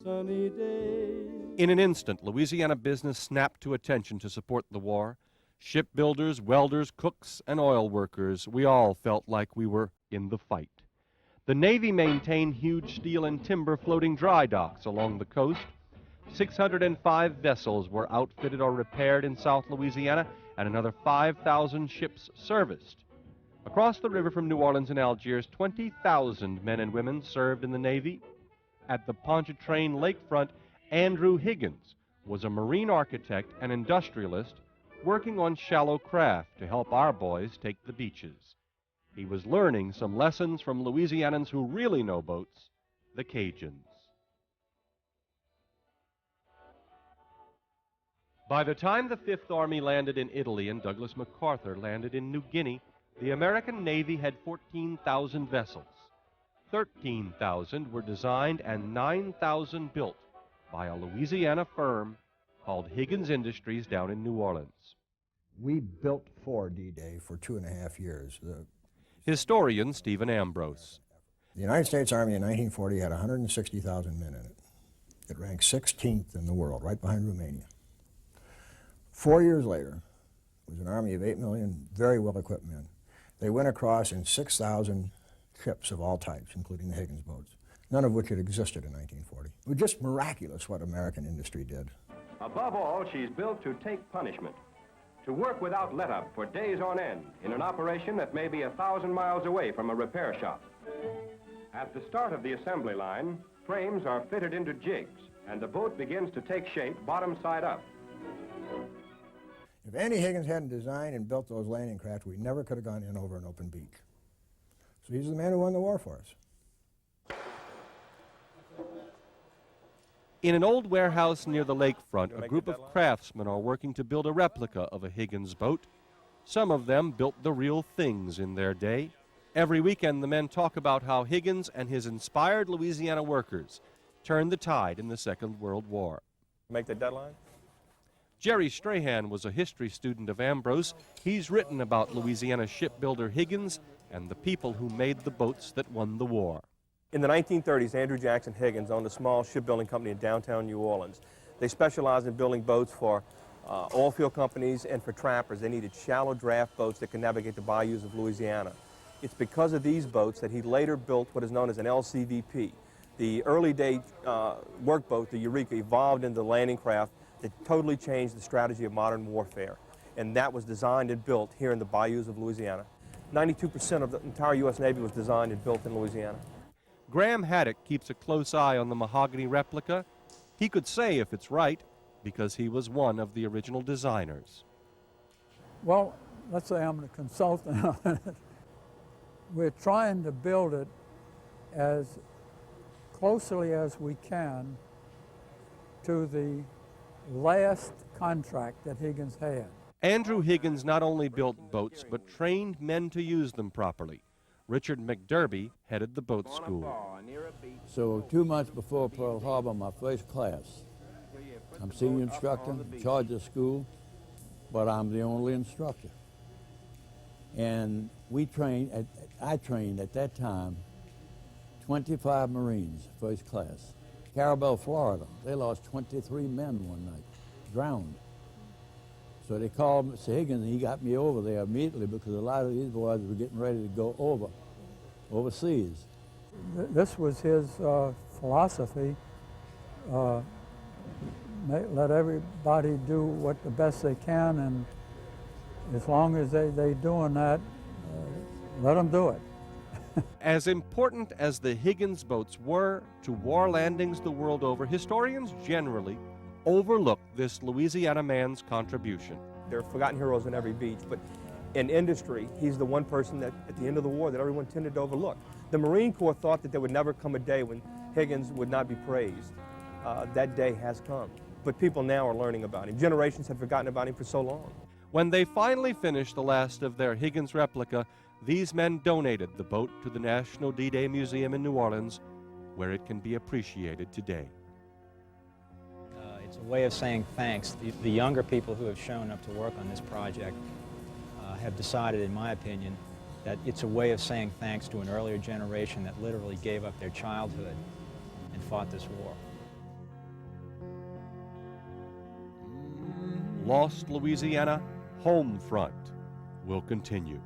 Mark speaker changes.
Speaker 1: Sunny day.
Speaker 2: In an instant, Louisiana business snapped to attention to support the war. Shipbuilders, welders, cooks, and oil workers, we all felt like we were in the fight. The Navy maintained huge steel and timber floating dry docks along the coast. 605 vessels were outfitted or repaired in South Louisiana, and another 5,000 ships serviced. Across the river from New Orleans and Algiers, 20,000 men and women served in the Navy. At the Pontchartrain lakefront, Andrew Higgins was a marine architect and industrialist working on shallow craft to help our boys take the beaches. He was learning some lessons from Louisianans who really know boats, the Cajuns. By the time the Fifth Army landed in Italy and Douglas MacArthur landed in New Guinea, the American Navy had 14,000 vessels. 13,000 were designed and 9,000 built by a Louisiana firm called Higgins Industries down in New Orleans.
Speaker 3: We built for D-Day for 2.5 years.
Speaker 2: Historian Stephen Ambrose.
Speaker 3: The United States Army in 1940 had 160,000 men in it. It ranked 16th in the world, right behind Romania. 4 years later, it was an army of 8 million very well-equipped men. They went across in 6,000 ships of all types, including the Higgins boats, none of which had existed in 1940. It was just miraculous what American industry did.
Speaker 4: Above all, she's built to take punishment, to work without let-up for days on end in an operation that may be 1,000 miles away from a repair shop. At the start of the assembly line, frames are fitted into jigs, and the boat begins to take shape bottom side up.
Speaker 3: If Andy Higgins hadn't designed and built those landing craft, we never could have gone in over an open beach. So he's the man who won the war for us.
Speaker 2: In an old warehouse near the lakefront, a group of craftsmen are working to build a replica of a Higgins boat. Some of them built the real things in their day. Every weekend, the men talk about how Higgins and his inspired Louisiana workers turned the tide in the Second World War.
Speaker 5: Make the deadline?
Speaker 2: Jerry Strahan was a history student of Ambrose. He's written about Louisiana shipbuilder Higgins and the people who made the boats that won the war.
Speaker 5: In the 1930s, Andrew Jackson Higgins owned a small shipbuilding company in downtown New Orleans. They specialized in building boats for oil field companies and for trappers. They needed shallow draft boats that could navigate the bayous of Louisiana. It's because of these boats that he later built what is known as an LCVP. The early day workboat, the Eureka, evolved into the landing craft that totally changed the strategy of modern warfare. And that was designed and built here in the bayous of Louisiana. 92% of the entire U.S. Navy was designed and built in Louisiana.
Speaker 2: Graham Haddock keeps a close eye on the mahogany replica. He could say if it's right, because he was one of the original designers.
Speaker 1: Well, let's say I'm the consultant on it. We're trying to build it as closely as we can to the last contract that Higgins had.
Speaker 2: Andrew Higgins not only built boats, but trained men to use them properly. Richard McDerby headed the boat school.
Speaker 6: So 2 months before Pearl Harbor, my first class, I'm senior instructor, in charge of school, but I'm the only instructor. And I trained at that time 25 Marines, first class. Carabel, Florida, they lost 23 men one night, drowned. So they called Mr. Higgins, and he got me over there immediately because a lot of these boys were getting ready to go overseas.
Speaker 1: This was his philosophy. Let everybody do what the best they can, and as long as they doing that, let them do it.
Speaker 2: As important as the Higgins boats were to war landings the world over, historians generally overlook this Louisiana man's contribution.
Speaker 5: There are forgotten heroes on every beach, but in industry, he's the one person that at the end of the war that everyone tended to overlook. The Marine Corps thought that there would never come a day when Higgins would not be praised. That day has come, but people now are learning about him. Generations had forgotten about him for so long.
Speaker 2: When they finally finished the last of their Higgins replica, these men donated the boat to the National D-Day Museum in New Orleans, where it can be appreciated today.
Speaker 7: It's a way of saying thanks. The younger people who have shown up to work on this project have decided, in my opinion, that it's a way of saying thanks to an earlier generation that literally gave up their childhood and fought this war.
Speaker 2: Lost Louisiana Homefront will continue.